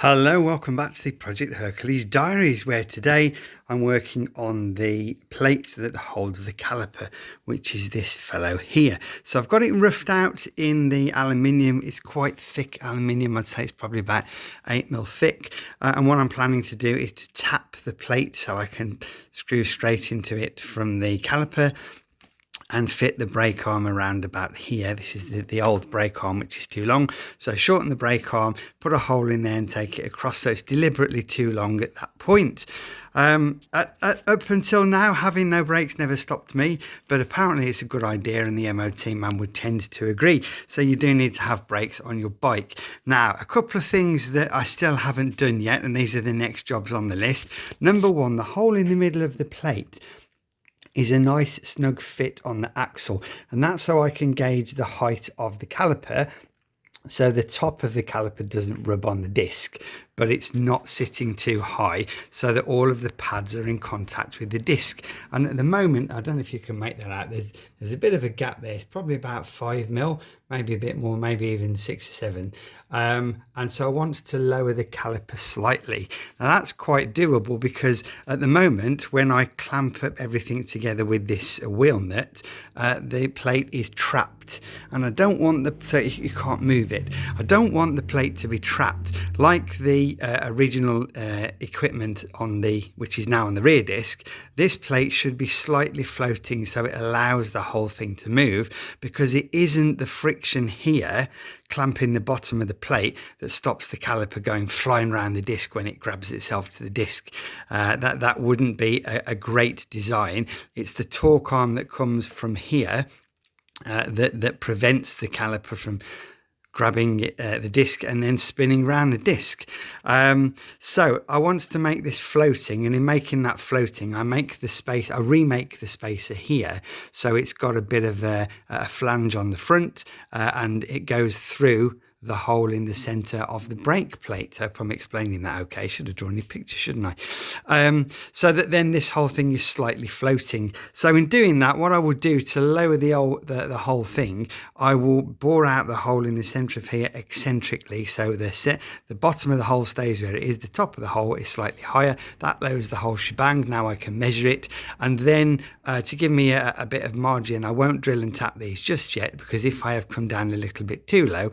Hello, welcome back to the Project Hercules Diaries, where today I'm working on the plate that holds the caliper, which is this fellow here. So I've got it roughed out in the aluminium. It's quite thick aluminium. I'd say it's probably about 8mm thick. And what I'm planning to do is to tap the plate so I can screw straight into it from the caliper and fit the brake arm around about here. This is the old brake arm, which is too long. So shorten the brake arm, put a hole in there and take it across. So it's deliberately too long at that point. Up until now, having no brakes never stopped me, but apparently it's a good idea and the MOT man would tend to agree. So you do need to have brakes on your bike. Now, a couple of things that I still haven't done yet, and these are the next jobs on the list. Number one, the hole in the middle of the plate is a nice snug fit on the axle, and that's so I can gauge the height of the caliper, so the top of the caliper doesn't rub on the disc, but it's not sitting too high so that all of the pads are in contact with the disc. And at the moment, I don't know if you can make that out, there's a bit of a gap there. It's probably about 5mm, maybe a bit more, maybe even 6 or 7. And so I want to lower the caliper slightly. Now that's quite doable, because at the moment when I clamp up everything together with this wheel nut, the plate is trapped, and I don't want so you can't move it. I don't want the plate to be trapped like the original equipment on which is now on the rear disc. This plate should be slightly floating so it allows the whole thing to move, because it isn't the friction here clamping the bottom of the plate that stops the caliper going flying around the disc when it grabs itself to the disc. That wouldn't be a great design. It's the torque arm that comes from here that prevents the caliper from grabbing the disc and then spinning around the disc. So I want to make this floating, and in making that floating, I remake the spacer here so it's got a bit of a flange on the front, and it goes through the hole in the center of the brake plate. Hope I'm explaining that okay. Should have drawn a picture, shouldn't I? So that then this whole thing is slightly floating. So in doing that, what I will do to lower the whole thing, I will bore out the hole in the center of here eccentrically, so the bottom of the hole stays where it is, the top of the hole is slightly higher. That lowers the whole shebang. Now I can measure it, and then to give me a bit of margin, I won't drill and tap these just yet, because if I have come down a little bit too low,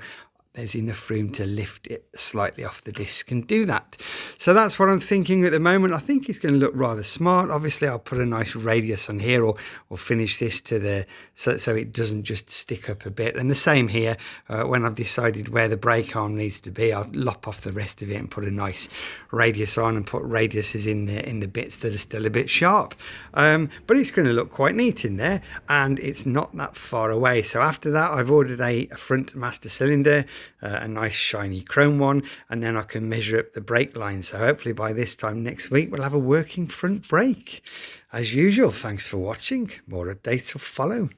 there's enough room to lift it slightly off the disc and do that. So that's what I'm thinking at the moment. I think it's going to look rather smart. Obviously I'll put a nice radius on here, or finish this to so it doesn't just stick up a bit. And the same here, when I've decided where the brake arm needs to be, I'll lop off the rest of it and put a nice radius on, and put radiuses in the bits that are still a bit sharp. But it's going to look quite neat in there, and it's not that far away. So after that, I've ordered a front master cylinder, a nice shiny chrome one, and then I can measure up the brake line. So hopefully by this time next week we'll have a working front brake. As usual, thanks for watching. More updates will follow.